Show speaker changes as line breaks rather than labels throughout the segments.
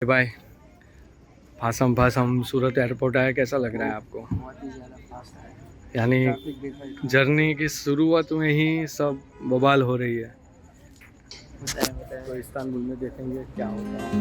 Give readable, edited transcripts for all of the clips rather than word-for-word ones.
भाई, भासम भासम सूरत एयरपोर्ट आया, कैसा लग रहा है आपको?
बहुत ही ज़्यादा फास्ट है।
यानी
ट्रैफिक देखा ही था।
जर्नी की शुरुआत में ही सब बवाल हो रही है।
होता
तो
है।
इस्तांबुल में देखेंगे क्या होता है।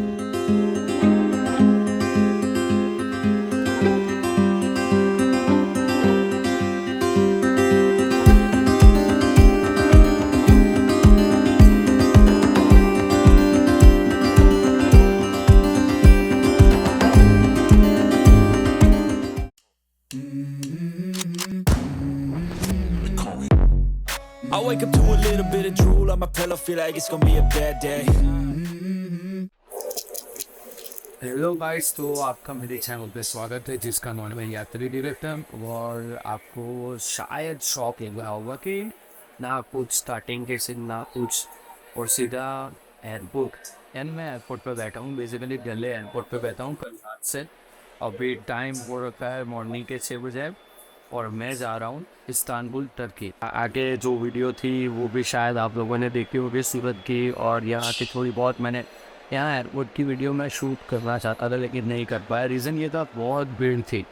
I wake up to a little bit of drool on my pillow, feel like it's gonna be a bad day.
Hello guys, तो आपका मेरे चैनल पे स्वागत है जिसका नाम है यात्री डायरेक्टर। और आपको शायद शॉक लग रहा होगा कि ना कुछ स्टार्टिंग के से ना कुछ, और सीधा एयरपोर्ट। एंड मैं एयरपोर्ट पे बैठा हूँ, बेसिकली दिल्ली एयरपोर्ट पे बैठा हूँ कल रात से। अभी टाइम हो रखा है मॉर्निंग के 6 बजे और मैं जा रहा हूँ इस्तांबुल टर्की। आगे जो वीडियो थी वो भी शायद आप लोगों ने देखी होगी सूरत की, और यहाँ की थोड़ी बहुत मैंने यहाँ एयरपोर्ट की वीडियो मैं शूट करना चाहता था लेकिन नहीं कर पाया। रीज़न ये था, बहुत भीड़ थी।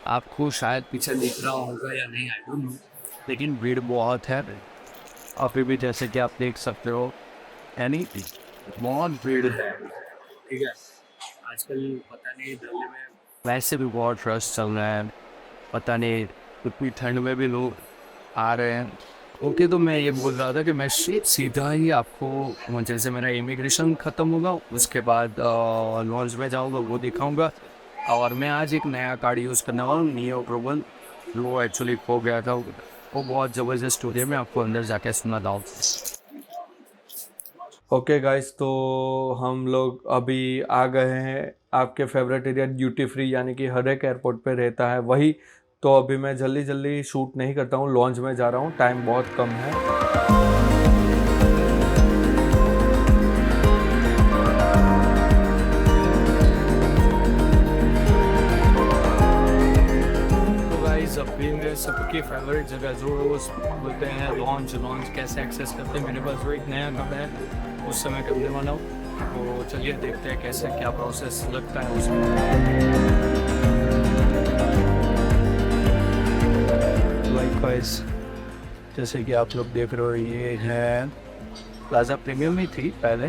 आपको शायद पीछे दिख रहा होगा या नहीं, आई डोंट नो, लेकिन भीड़ बहुत है अभी भी, जैसे कि आप देख सकते हो। यानी बहुत भीड़ है, ठीक है। आजकल पता नहीं दिल्ली में वैसे भी बहुत रश चल रहा है, पता नहीं इतनी ठंड में भी लोग आ रहे हैं। ओके, तो मैं ये बोल रहा था कि मैं सीधा ही आपको, जैसे मेरा इमिग्रेशन ख़त्म होगा उसके बाद लॉन्च में जाऊँगा, वो दिखाऊंगा। और मैं आज एक नया कार्ड यूज़ करने वाला हूँ, नियो ग्लोबल। वो एक्चुअली खो गया था, वो बहुत ज़बरदस्त स्टोरी है, मैं आपको अंदर जाके सुनाता हूँ। ओके गाइस, तो हम लोग अभी आ गए हैं आपके फेवरेट एरिया ड्यूटी फ्री, यानी कि हर एक एयरपोर्ट पे रहता है वही। तो अभी मैं जल्दी जल्दी शूट नहीं करता हूँ, लॉन्च में जा रहा हूँ, टाइम बहुत कम है। तो गाइस, अभी मेरे सबकी फेवरेट जगह जो रोज बोलते हैं लॉन्च, कैसे एक्सेस करते हैं, मेरे पास वो एक नया कप है, उस समय करने वाला हूँ। तो चलिए देखते हैं कैसे क्या प्रोसेस लगता है उसमें। लाइकवाइज, जैसे कि आप लोग देख रहे हो, ये है प्लाजा प्रीमियम ही थी पहले,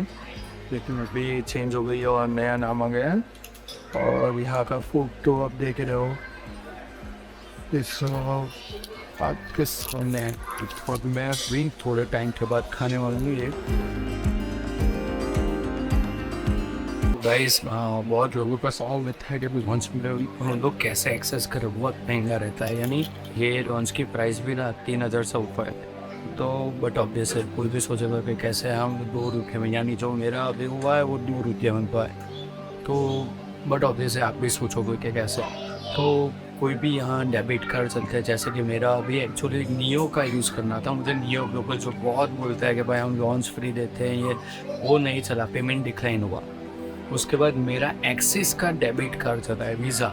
लेकिन अभी चेंज हो गई है और नया नाम आ गया है। और यहाँ का फूड तो आप देख रहे हो, इस आपके सामने। और मैं भी थोड़े टाइम के बाद खाने वाला हूँ ये। गाइस, बहुत लोगों का सवाल रहता है कि लॉन्च में हम लोग कैसे एक्सेस करें, बहुत महंगा रहता है। यानी ये लॉन्च की प्राइस भी ना 3,000 से ऊपर है। तो बट ऑब्वियस है, कोई भी सोचेगा कि कैसे हम 2 रुपये में, यानी जो मेरा अभी हुआ है वो 2 रुपये में हुआ है। तो बट ऑब्वियस है, आप भी सोचोगे कि कैसे। तो कोई भी यहाँ डेबिट कार्ड चलते हैं, जैसे कि मेरा अभी एक्चुअली नियो का यूज़ करना था। मुझे नियो ग्लोबल जो बहुत बोलता है कि भाई हम लॉन्च फ्री देते हैं, ये वो नहीं चला, पेमेंट डिक्लाइन हुआ। उसके बाद मेरा एक्सिस का डेबिट कार्ड चला है, वीज़ा,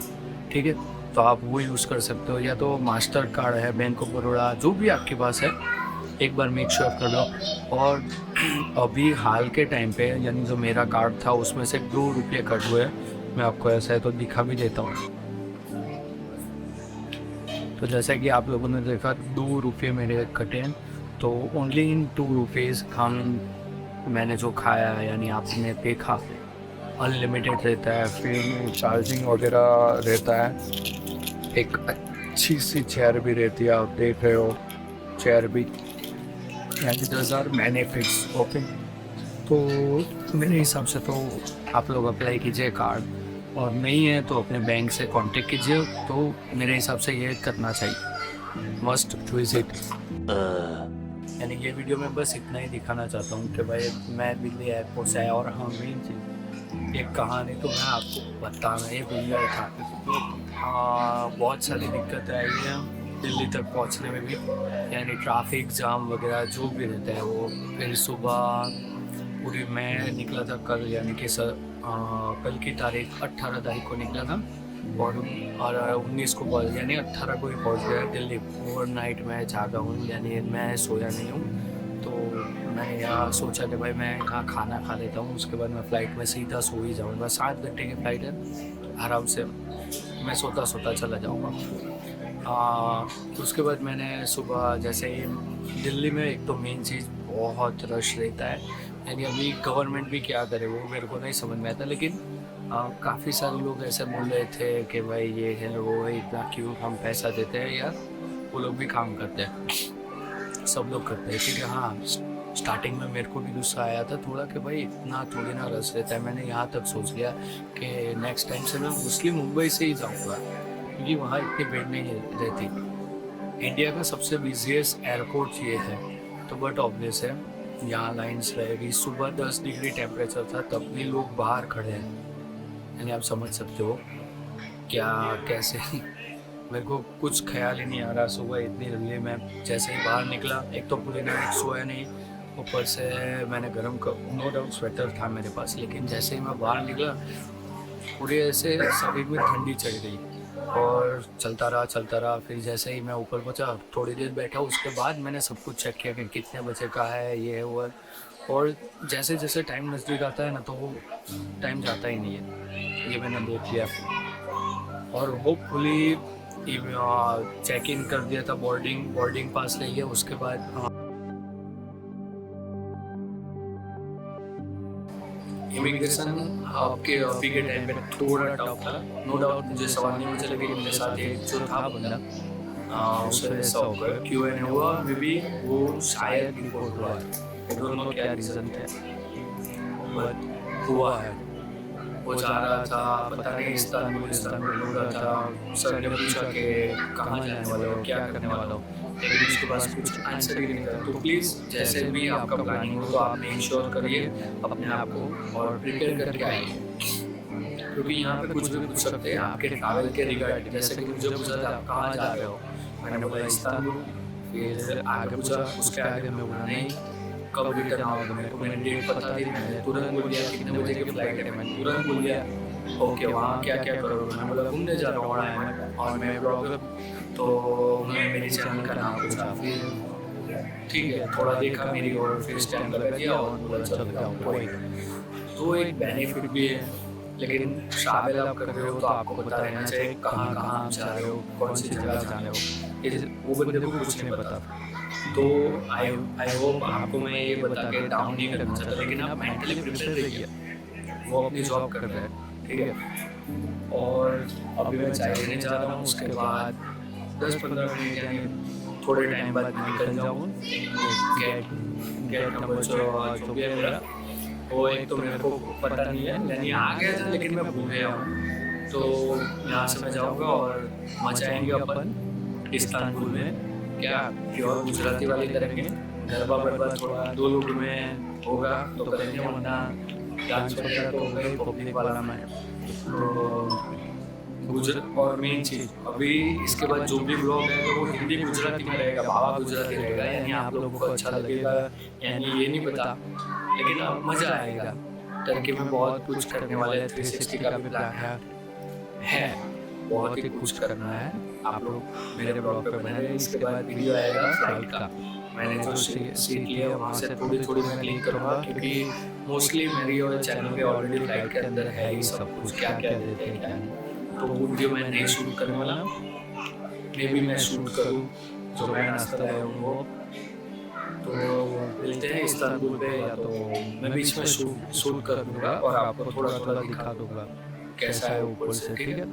ठीक है। तो आप वो यूज़ कर सकते हो, या तो मास्टर कार्ड है, बैंक ऑफ बड़ौदा, जो भी आपके पास है, एक बार मेक श्योर कर लो। और अभी हाल के टाइम पे, यानी जो मेरा कार्ड था उसमें से 2 रुपये कट हुए। मैं आपको ऐसा है तो दिखा भी देता हूँ। तो जैसा कि आप लोगों ने देखा, 2 रुपये मेरे कटे हैं। तो ओनली इन 2 रुपीज़ हम, मैंने जो खाया है, यानी आपने देखा, अनलिमिटेड रहता है, फिर चार्जिंग वगैरह रहता है, एक अच्छी सी चेयर भी रहती है, आप देख रहे हो चेयर भी, यानी 10,000 बेनिफिट्स। ओके, तो मेरे हिसाब से तो आप लोग अप्लाई कीजिए कार्ड, और नहीं है तो अपने बैंक से कांटेक्ट कीजिए। तो मेरे हिसाब से ये करना चाहिए, मस्ट विजिट। यानी ये वीडियो में बस इतना ही दिखाना चाहता हूँ कि भाई मैं दिल्ली एयरपोर्ट से आया। और हाँ, मेन चीज़, एक कहानी तो मैं आपको बताना ही भूल गया था। तो हाँ, बहुत सारी दिक्कतें आई हैं दिल्ली तक पहुंचने में भी, यानी ट्रैफिक जाम वगैरह जो भी रहता है वो। फिर सुबह पूरी मैं निकला था कल, यानी कि कल की तारीख 18 तारीख को निकला था, और 19 को पहुँच, यानी 18 को ही पहुँच गया दिल्ली। ओवरनाइट मैं जागा हूँ, यानी मैं सोया नहीं हूँ। तो मैंने यहाँ सोचा कि भाई मैं यहाँ खाना खा लेता हूँ, उसके बाद मैं फ़्लाइट में सीधा सो ही जाऊँगा। 7 घंटे की फ़्लाइट है, आराम से मैं सोता सोता चला जाऊँगा। उसके बाद मैंने सुबह जैसे ही दिल्ली में एक तो मेन चीज़ बहुत रश रहता है, यानी अभी गवर्नमेंट भी क्या करे वो मेरे को नहीं समझ में आता, लेकिन काफ़ी सारे लोग ऐसे बोल रहे थे कि भाई ये है वो है, इतना क्यों हम पैसा देते हैं यार, वो लोग भी काम करते हैं, सब लोग करते हैं, ठीक है। हाँ, स्टार्टिंग में मेरे को भी गुस्सा आया था थोड़ा कि भाई इतना थोड़ी ना रश रहता है। मैंने यहाँ तक सोच लिया कि नेक्स्ट टाइम से मैं मोस्टली मुंबई से ही जाऊँगा, क्योंकि वहाँ इतनी भीड़ नहीं रहती। इंडिया का सबसे बिजीएस्ट एयरपोर्ट ये है, तो बट ऑब्वियस है यहाँ लाइन्स रहेगी। सुबह 10 डिग्री टेम्परेचर था, तब भी लोग बाहर खड़े हैं, यानी आप समझ सकते हो क्या कैसे मेरे को कुछ ख्याल ही नहीं आ रहा। सुबह इतनी जल्दी मैं जैसे ही बाहर निकला, एक तो पूरी नाइट सोया नहीं, ऊपर से मैंने गर्म नो डाउट स्वेटर था मेरे पास, लेकिन जैसे ही मैं बाहर निकला पूरे ऐसे शरीर में ठंडी चढ़ गई और चलता रहा। फिर जैसे ही मैं ऊपर पहुंचा, थोड़ी देर बैठा, उसके बाद मैंने सब कुछ चेक किया कि कितने बजे का है ये वो है। और जैसे जैसे टाइम नज़दीक आता है ना, तो वो टाइम जाता ही नहीं है, ये मैंने देख लिया। और होपफुली चेक इन कर दिया था, बोर्डिंग पास ले लिया। उसके बाद इमिग्रेशन आपके अभी के टाइम पे थोड़ा टफ था, नो डाउट। मुझे सवाल नहीं मुझे लगे, मेरे साथ एक जो था बंदा उससे ऐसा हो गया, Q&A हुआ, मे बी वो शायद रिपोर्ट हुआ है, आई डोंट नो क्या रीज़न थे, बट हुआ है। वो जा रहा था, पता नहीं इस्तांबुल हो रहा था। सर ने पूछा कि कहाँ जाने वाले हो, क्या करने वाला हो, लेकिन उसके पास कुछ आंसर ही नहीं था। तो प्लीज़ जैसे भी आपका प्लानिंग हो तो आप इंश्योर करिए अपने आप को और प्रिपेयर करके आइए, क्योंकि यहाँ पे कुछ भी पूछ सकते हैं आपके ट्रैवल के रिगार्डिंग। जैसे कि मुझे पूछा था आप कहाँ जा रहे हो, मैंने बोला इस्तांबुल, फिर आगे पूछा, उसके आगे मैं बोला नहीं कब रिटर्न आओगे, मेरे को मैंने डेट पता थी, मैंने तुरंत बोल दिया कितने बजे की फ्लाइट है, मैंने तुरंत बोल दिया ओके वहाँ क्या क्या करोगे, मैंने बोला घूमने जा रहा हूँ और मैं ब्लॉगर, तो मैं मेरे चैनल का नाम पूछा, फिर ठीक है थोड़ा देखा मेरी और फिर स्टैंड लगा दिया और बोला चल जाओ कोई। तो एक बेनिफिट भी है, लेकिन ट्रैवल आप कर रहे हो तो आपको पता रहना चाहिए कहाँ कहाँ आप जा रहे हो, कौन सी जगह जा रहे हो, वो बंदे को कुछ नहीं पता। तो आई होप आपको मैं ये बता के डाउन नहीं करना चाहता, लेकिन आप मेंटली प्रिपेयर रहिए, वो अपनी जॉब कर रहे हैं, ठीक है। और अभी मैं चाय लेने जा रहा हूँ, उसके बाद 10-15 मिनट यानी थोड़े टाइम बाद निकल जाऊँगा। गेट नंबर जो भी है मेरा, वो एक तो मेरे को पता नहीं है, यानी आ गया था लेकिन मैं भूल गया हूँ। तो यहाँ से मैं जाऊँगा और मचाएंगे अपन इस्तांबुल में, क्या प्योर गुजराती वाली करेंगे, गरबा बरबा थोड़ा 2 लोग में होगा तो करेंगे, वरना डांस वगैरह तो होगा ही पब्लिक वाला में। तो गुजरात और मेन चीज़ अभी इसके बाद जो भी ब्लॉग है वो हिंदी गुजराती में रहेगा, भावा गुजराती रहेगा, यानी आप लोगों को अच्छा लगेगा यानी ये नहीं पता, लेकिन अब मज़ा आएगा। टर्की में बहुत कुछ करने वाले हैं, 360 का भी प्लान है, बहुत ही कुछ करना है। आप लोग मेरे ब्लॉग पे बने रहिए, इसके बाद वीडियो आएगा फ्लाइट का, मैंने जो सीख लिया वहाँ से थोड़ी मैं क्लिक करूँगा, क्योंकि मोस्टली मेरी और चैनल पे ऑलरेडी फ्लाइट के अंदर है ही सब कुछ, क्या क्या देते हैं क्या नहीं। तो वो वीडियो मैं नहीं शूट करने वाला, मे भी मैं शूट करूँ जो मैं नाश्ता लाया हूँ वो। तो मिलते हैं इस्तांबुल पे, या तो मैं बीच में शूट कर दूँगा और आपको थोड़ा थोड़ा दिखा दूँगा कैसा है ऊपर से, ठीक है।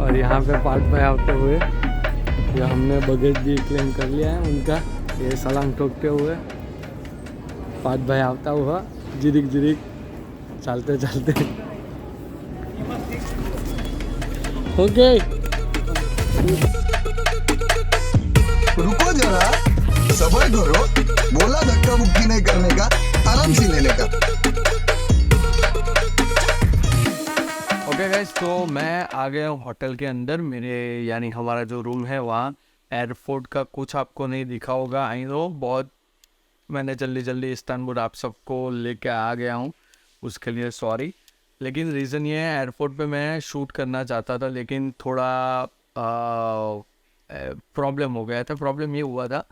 और यहाँ पे पार्ट भाई आते हुए ये हमने बगेज भी क्लेम कर लिया है उनका, ये सलाम ठोकते हुए पार्ट भाई आता हुआ जिरिक चलते चलते। ओके
रुको जरा, सबर करो, बोला धक्का मुक्की नहीं करने का, आराम से लेने का।
ओके गाइस, तो मैं आ गया हूँ होटल के अंदर। मेरे यानी हमारा जो रूम है वहाँ एयरपोर्ट का कुछ आपको नहीं दिखा होगा। आई नो बहुत मैंने जल्दी इस्तांबुल आप सबको लेके आ गया हूँ, उसके लिए सॉरी। लेकिन रीज़न ये है, एयरपोर्ट पे मैं शूट करना चाहता था लेकिन थोड़ा प्रॉब्लम हो गया था। प्रॉब्लम ये हुआ था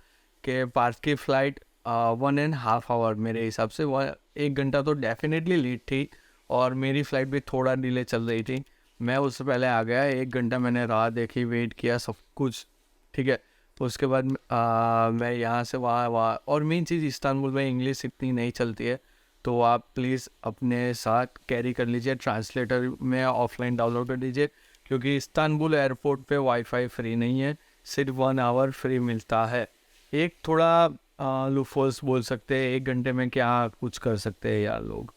कि पार्थ की फ़्लाइट 1.5 आवर मेरे हिसाब से 1 घंटा तो डेफिनेटली लेट थी, और मेरी फ़्लाइट भी थोड़ा डिले चल रही थी। मैं उससे पहले आ गया, 1 घंटा मैंने राह देखी, वेट किया, सब कुछ ठीक है। उसके बाद मैं यहाँ से वहाँ और मेन चीज़ इस्तांबुल में इंग्लिश इतनी नहीं चलती है, तो आप प्लीज़ अपने साथ कैरी कर लीजिए, ट्रांसलेटर में ऑफलाइन डाउनलोड कर लीजिए, क्योंकि इस्तांबुल एयरपोर्ट पे वाईफाई फ्री नहीं है, सिर्फ 1 आवर फ्री मिलता है। एक थोड़ा लूफोल्स बोल सकते हैं, 1 घंटे में क्या कुछ कर सकते हैं यार लोग।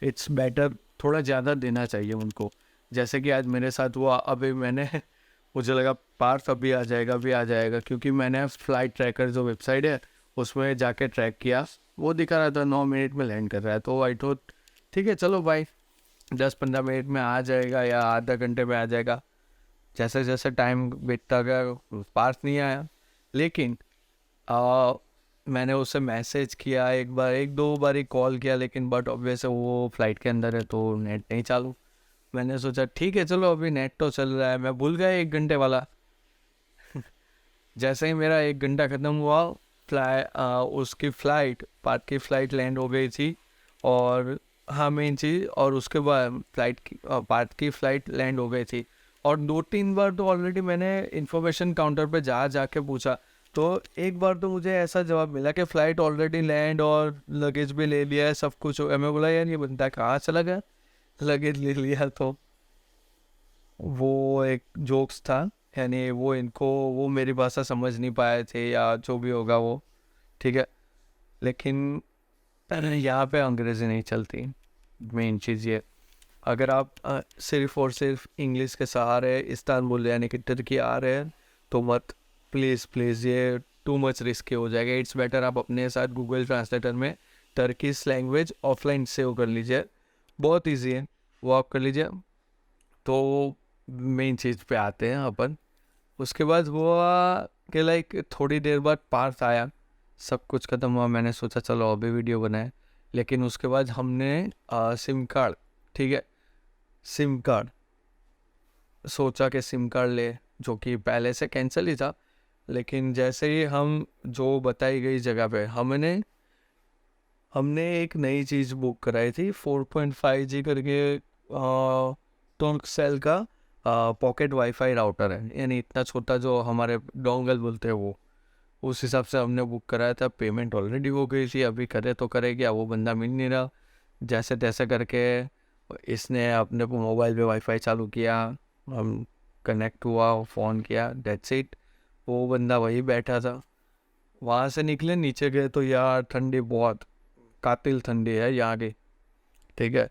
इट्स बेटर थोड़ा ज़्यादा देना चाहिए उनको, जैसे कि आज मेरे साथ हुआ। अभी मैंने मुझे लगा पार्थ अभी आ जाएगा, क्योंकि मैंने फ़्लाइट ट्रैकर जो वेबसाइट है उसमें जाके ट्रैक किया, वो दिखा रहा था 9 मिनट में लैंड कर रहा है। तो आई थॉट ठीक है चलो भाई 10-15 मिनट में आ जाएगा या आधा घंटे में आ जाएगा। जैसे जैसे टाइम बीतता गया पार्थ नहीं आया, लेकिन मैंने उसे मैसेज किया, एक दो बार ही कॉल किया, लेकिन बट ऑब्वियस वो फ्लाइट के अंदर है तो नेट नहीं चालू। मैंने सोचा ठीक है चलो अभी नेट तो चल रहा है, मैं भूल गया 1 घंटे वाला। जैसे ही मेरा 1 घंटा ख़त्म हुआ, उसकी फ़्लाइट पार्थ की फ़्लाइट लैंड हो गई थी। और हाँ मेन चीज़, और उसके बाद पार्थ की फ़्लाइट लैंड हो गई थी। और 2-3 बार तो ऑलरेडी मैंने इन्फॉर्मेशन काउंटर पे जाके पूछा, तो एक बार तो मुझे ऐसा जवाब मिला कि फ़्लाइट ऑलरेडी लैंड और लगेज भी ले लिया है, सब कुछ हो गया। मैं बोला यार ये बंदा कहाँ चला गया, लगेज ले लिया। तो वो एक जोक्स था, यानी वो मेरी भाषा समझ नहीं पाए थे या जो भी होगा वो ठीक है। लेकिन यहाँ पे अंग्रेज़ी नहीं चलती, मेन चीज़ ये। अगर आप सिर्फ और सिर्फ इंग्लिश के सहारे इस्तांबुल यानी कि तुर्की आ रहे हैं तो मत, प्लीज़ ये टू मच रिस्की हो जाएगा। इट्स बेटर आप अपने साथ गूगल ट्रांसलेटर में टर्किश लैंग्वेज ऑफलाइन सेव कर लीजिए, बहुत इजी है, वो आप कर लीजिए। तो मेन चीज़ पे आते हैं अपन। उसके बाद हुआ कि लाइक थोड़ी देर बाद पार्थ आया, सब कुछ ख़त्म हुआ, मैंने सोचा चलो अभी वीडियो बनाए। लेकिन उसके बाद हमने सिम कार्ड ठीक है, सिम कार्ड सोचा कि सिम कार्ड ले, जो कि पहले से कैंसिल ही था। लेकिन जैसे ही हम जो बताई गई जगह पे हमने एक नई चीज़ बुक कराई थी, 4.5G करके टर्कसेल का पॉकेट वाईफाई राउटर है, यानी इतना छोटा जो हमारे डोंगल बोलते हैं वो, उस हिसाब से हमने बुक कराया था। पेमेंट ऑलरेडी हो गई थी, अभी करे तो करे क्या, वो बंदा मिल नहीं रहा। जैसे तैसे करके इसने अपने मोबाइल पे वाईफाई चालू किया, हम कनेक्ट हुआ, फ़ोन किया, दैट्स इट। वो बंदा वही बैठा था। वहाँ से निकले नीचे गए तो यार ठंडी, बहुत कातिल ठंडी है यहाँ की ठीक है।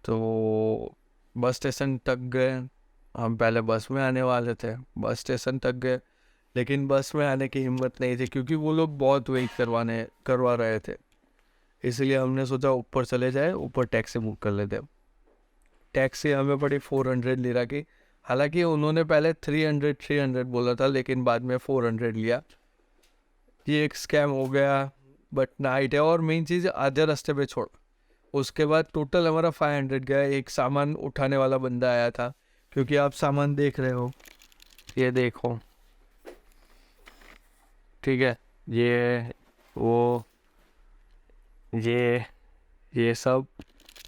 तो बस स्टेशन तक गए, हम पहले बस में आने वाले थे, बस स्टेशन तक गए, लेकिन बस में आने की हिम्मत नहीं थी क्योंकि वो लोग बहुत वेट करवा रहे थे। इसलिए हमने सोचा ऊपर चले जाए, ऊपर टैक्सी बुक कर लेते। टैक्सी हमें पड़ी 400 लिरा की, हालांकि उन्होंने पहले 300 बोला था, लेकिन बाद में 400 लिया। ये एक स्कैम हो गया, बट नाइट है। और मेन चीज़ आधे रास्ते पे छोड़, उसके बाद टोटल हमारा 500 गया। एक सामान उठाने वाला बंदा आया था, क्योंकि आप सामान देख रहे हो, ये देखो ठीक है, ये वो ये सब,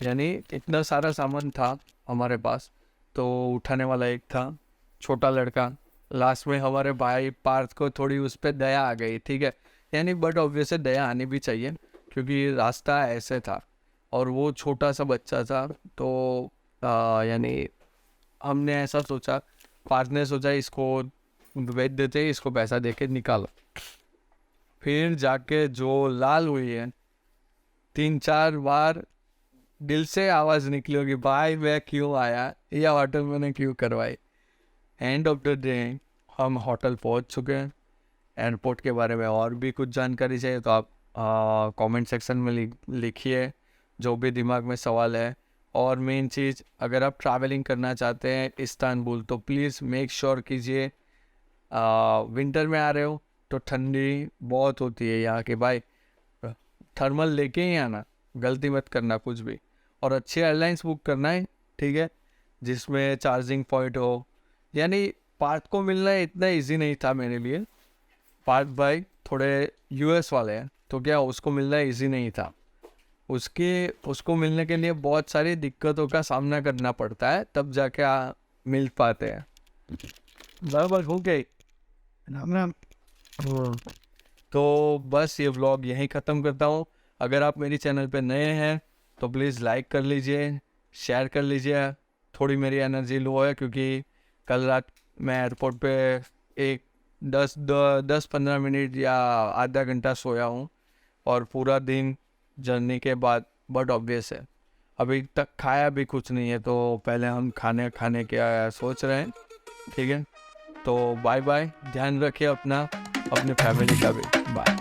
यानी इतना सारा सामान था हमारे पास। तो उठाने वाला एक था, छोटा लड़का। लास्ट में हमारे भाई पार्थ को थोड़ी उस पर दया आ गई ठीक है, यानी बट ऑब्वियसली दया आनी भी चाहिए क्योंकि रास्ता ऐसे था और वो छोटा सा बच्चा था। तो यानी हमने ऐसा सोचा, पार्थ ने सोचा इसको बेच देते, इसको पैसा देके निकालो। फिर जाके जो लाल हुई है, 3-4 बार दिल से आवाज़ निकली होगी, भाई मैं क्यों आया, ये होटल मैंने क्यों करवाई। एंड ऑफ द डे हम होटल पहुंच चुके हैं। एयरपोर्ट के बारे में और भी कुछ जानकारी चाहिए तो आप कमेंट सेक्शन में लिखिए जो भी दिमाग में सवाल है। और मेन चीज़, अगर आप ट्रैवलिंग करना चाहते हैं इस्तांबुल तो प्लीज़ मेक श्योर कीजिए विंटर में आ रहे हो तो ठंडी बहुत होती है यहाँ के भाई, थर्मल लेके ही आना, गलती मत करना कुछ भी। और अच्छे एयरलाइंस बुक करना है, ठीक है, जिसमें चार्जिंग पॉइंट हो। यानी पार्थ को मिलना इतना इजी नहीं था मेरे लिए। पार्थ भाई थोड़े यूएस वाले हैं तो क्या उसको मिलना इजी नहीं था, उसको मिलने के लिए बहुत सारी दिक्कतों का सामना करना पड़ता है, तब जाके मिल पाते हैं। बराबर हो गई राम राम। तो बस ये व्लॉग यहीं ख़त्म करता हूँ। अगर आप मेरी चैनल पे नए हैं तो प्लीज़ लाइक कर लीजिए, शेयर कर लीजिए। थोड़ी मेरी एनर्जी लो है क्योंकि कल रात मैं एयरपोर्ट पे एक 10-15 मिनट या आधा घंटा सोया हूँ और पूरा दिन जर्नी के बाद। बट ऑब्वियस है अभी तक खाया भी कुछ नहीं है, तो पहले हम खाने के सोच रहे हैं, ठीक है। तो बाय बाय, ध्यान रखिए अपना, अपने फैमिली का भी। बाय।